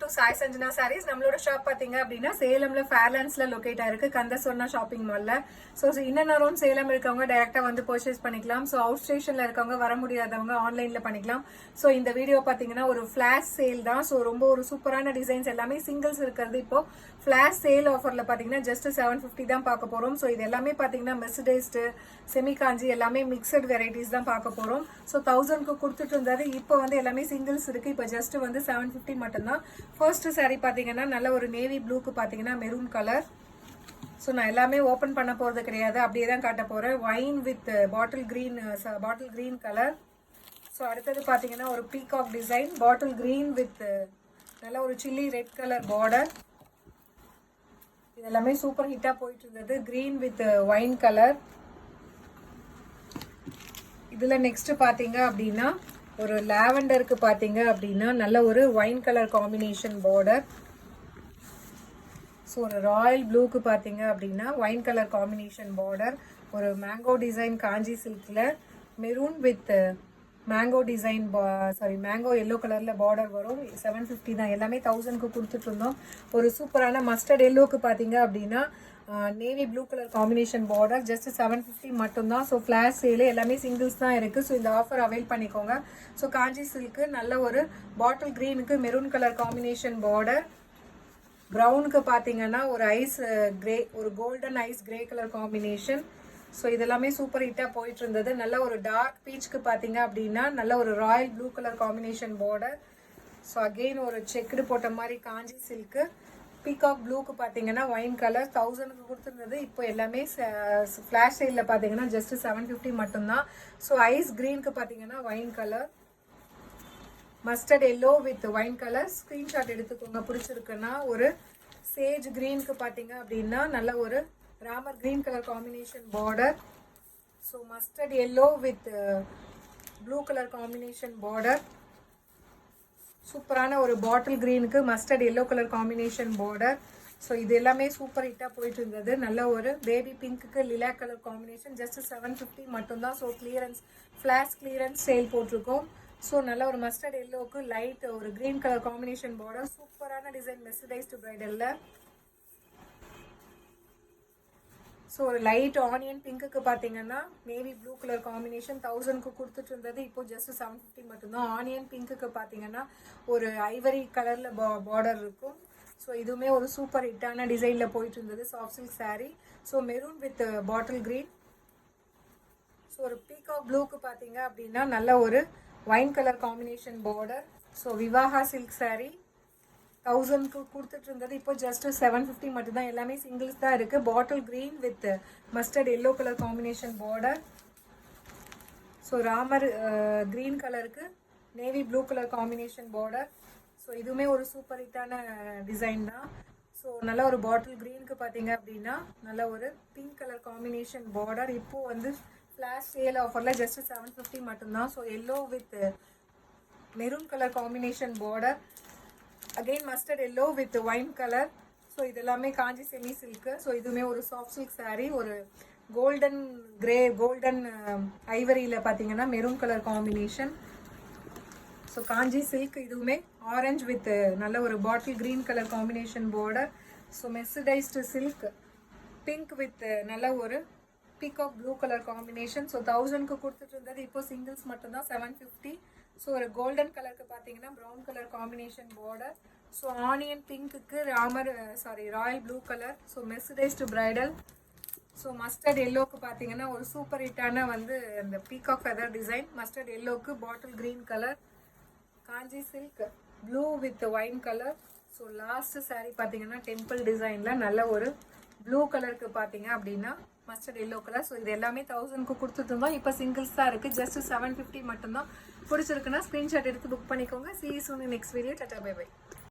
To Sai Sanjana saris. நம்மளோட shop பாத்தீங்க அப்படின்னா சேலம்ல ஃபேர்லாண்ட்ஸ்ல லொகேட் ஆயிருக்கு, கந்த சொர்ணா ஷாப்பிங் மால்ல. ஸோ இன்னும் சேலம் இருக்கவங்க டைரக்டா வந்து பர்ச்சேஸ் பண்ணிக்கலாம். ஸோ அவுட் ஸ்டேஷன்ல இருக்கவங்க வர முடியாதவங்க ஆன்லைன்ல பண்ணிக்கலாம். ஸோ இந்த வீடியோ பாத்தீங்கன்னா ஒரு ஃபிளாஷ் சேல் தான். ஸோ ரொம்ப ஒரு சூப்பரான டிசைன்ஸ் எல்லாமே சிங்கிள்ஸ் இருக்கிறது இப்போ ஃபிளாஷ் சேல் ஆஃபர்ல பாத்தீங்கன்னா ஜஸ்ட் 750 தான் பார்க்க போறோம். ஸோ இது எல்லாமே பாத்தீங்கன்னா மெர்சிடைஸ்ட், செமி காஞ்சி எல்லாமே மிக்சட் வெரைட்டிஸ் தான் பார்க்க போறோம். ஸோ 1000க்கு கொடுத்துட்டு இருந்தது, இப்போ வந்து எல்லாமே சிங்கிள்ஸ் இருக்கு. இப்போ ஜஸ்ட் வந்து 750 மட்டும்தான். ஃபர்ஸ்ட் சாரி பாத்தீங்கன்னா நல்ல ஒரு நேவி ப்ளூக்கு பாத்தீங்கன்னா மெரூன் கலர். ஸோ நான் எல்லாமே ஓப்பன் பண்ண போறது கிடையாது, அப்படியே தான் காட்ட போறேன். Wine with bottle green colour. So அடுத்தது பாத்தீங்கன்னா ஒரு peacock design, bottle green with நல்ல ஒரு சில்லி ரெட் கலர் பார்டர். இது எல்லாமே சூப்பர் ஹிட்டா போயிட்டு இருந்தது. Green with wine colour. இதுல நெக்ஸ்ட் பாத்தீங்க அப்படின்னா ஒரு லாவெண்டருக்கு பாத்தீங்க அப்படின்னா நல்ல ஒரு wine colour combination border. So ஒரு ராயல் ப்ளூக்கு பாத்தீங்க அப்படின்னா வைன் கலர் காம்பினேஷன் பார்டர். ஒரு மேங்கோ டிசைன் காஞ்சி சில்க்ல maroon with mango design, mango yellow கலர்ல பார்டர் வரும். 750 தான். எல்லாமே 1000க்கு கொடுத்துட்டு இருந்தோம். ஒரு சூப்பரான மஸ்டர்ட் எல்லோக்கு பாத்தீங்க அப்படின்னா navy blue colour combination border. Just 750 மட்டும்தான். ஸோ ஃபிளாஷ் சேல் எல்லாமே சிங்கிள்ஸ் தான் இருக்கு. ஸோ இந்த ஆஃபர் அவைல் பண்ணிக்கோங்க. ஸோ காஞ்சி சில்க்கு நல்ல ஒரு பாட்டில் கிரீனுக்கு மெரூன் கலர் காம்பினேஷன் பார்டர். ப்ரௌனுக்கு பாத்தீங்கன்னா ஒரு ஐஸ் கிரே, ஒரு golden ice grey colour combination. So இதெல்லாமே சூப்பர் ஹிட்டா போயிட்டு இருந்தது. நல்ல ஒரு டார்க் பீச்சுக்கு பாத்தீங்க அப்படின்னா நல்ல ஒரு Royal blue colour combination border. So again ஒரு செக்குடு போட்ட மாதிரி காஞ்சி சில்க்கு. பீகாக் ப்ளூக்கு பாத்தீங்கன்னா வைன் கலர். 1000க்கு கொடுத்துருந்தது, இப்போ எல்லாமே ஃபிளாஷ் சேல்ல பாத்தீங்கன்னா ஜஸ்ட் 750 மட்டும்தான். ஸோ ஐஸ் கிரீனுக்கு பாத்தீங்கன்னா wine colour, mustard yellow with wine colour. Screenshot எடுத்துக்கோங்க பிடிச்சிருக்குன்னா. ஒரு சேஜ் கிரீனுக்கு பாத்தீங்க அப்படின்னா நல்ல ஒரு Ramar green colour combination border. So mustard yellow with blue colour combination border. சூப்பரான ஒரு பாட்டில் கிரீனுக்கு mustard yellow colour combination border. So இது எல்லாமே சூப்பர் ஹிட்டா போயிட்டு இருந்தது. நல்ல ஒரு பேபி பிங்க்கு லிலா கலர் காம்பினேஷன். ஜஸ்ட் 750 மட்டும்தான். So clearance, flash clearance sale போட்டிருக்கோம். ஸோ நல்ல ஒரு மஸ்டர்ட் எல்லோக்கு லைட் ஒரு கிரீன் கலர் காம்பினேஷன் பார்டர். சூப்பரான டிசைன் மெர்சிடைஸ்டு பிரைடல்ல. ஸோ ஒரு லைட் ஆனியன் பிங்க்குக்கு பார்த்தீங்கன்னா நேவி ப்ளூ கலர் காம்பினேஷன். 1000க்கு கொடுத்துட்டு இருந்தது, இப்போ ஜஸ்ட் 750 மட்டும்தான். ஆனியன் பிங்க்குக்கு பார்த்தீங்கன்னா ஒரு ஐவரி கலர்ல பார்டர் இருக்கும். ஸோ இதுவுமே ஒரு சூப்பர் ஹிட்டான டிசைன்ல போயிட்டு இருந்தது. Soft silk sari. So maroon with bottle green. So ஒரு பீகாக் ப்ளூக்கு பார்த்தீங்க அப்படின்னா நல்ல ஒரு wine colour combination border. So Vivaha silk sari. 1000க்கு கொடுத்துட்டு இருந்தது, இப்போ ஜஸ்ட் 750 மட்டும்தான். எல்லாமே சிங்கிள்ஸ் தான் இருக்கு. Bottle green with mustard yellow colour combination border. So Ramar green கலருக்கு navy blue colour combination border. So இதுவுமே ஒரு சூப்பர் ஹிட்டான டிசைன் தான். ஸோ நல்ல ஒரு பாட்டில் கிரீனுக்கு பார்த்தீங்க அப்படின்னா நல்ல ஒரு பிங்க் கலர் காம்பினேஷன் பார்டர். இப்போ வந்து ஃபிளாஷ் சேல் ஆஃபர்ல ஜஸ்ட் 750 மட்டும்தான். So yellow with maroon colour combination border. Again mustard yellow with wine colour. So இது எல்லாமே காஞ்சி செமி சில்க்கு. ஸோ இதுவுமே ஒரு சாஃப்ட் சில்க் சாரீ. ஒரு கோல்டன் கிரே, கோல்டன் ஐவரியில பார்த்தீங்கன்னா maroon colour combination. So Kanchi silk. இதுவுமே ஆரஞ்சு வித் நல்ல ஒரு bottle green colour combination border. So mercerised silk pink with நல்ல ஒரு peacock blue colour combination. So 1000க்கு கொடுத்துட்டு இருந்தது, இப்போ சிங்கிள்ஸ் மட்டும்தான் 750. ஸோ ஒரு கோல்டன் கலருக்கு பார்த்தீங்கன்னா brown colour combination border. So onion பிங்க்குக்கு royal blue colour. So mercerised bridal. So mustard எல்லோக்கு பார்த்தீங்கன்னா ஒரு சூப்பர் ஹிட்டான வந்து இந்த பீகாக் ஃபெதர் டிசைன். மஸ்டர்ட் எல்லோக்கு bottle green colour. Kanchi silk blue with wine colour. So last sari பார்த்தீங்கன்னா டெம்பிள் டிசைன்ல நல்ல ஒரு ப்ளூ கலருக்கு பார்த்தீங்க அப்படின்னா மஸ்டர்ட் எல்லோ கலர். ஸோ இது எல்லாமே 1000க்கு கொடுத்துட்டு இருந்தோம், இப்போ சிங்கிள்ஸ் தான் இருக்கு. ஜஸ்ட் 750 மட்டும்தான். பிடிச்சிருக்குன்னா ஸ்கிரீன்ஷாட் எடுத்து புக் பண்ணிக்கோங்க. See you soon in next video. Tata, bye bye.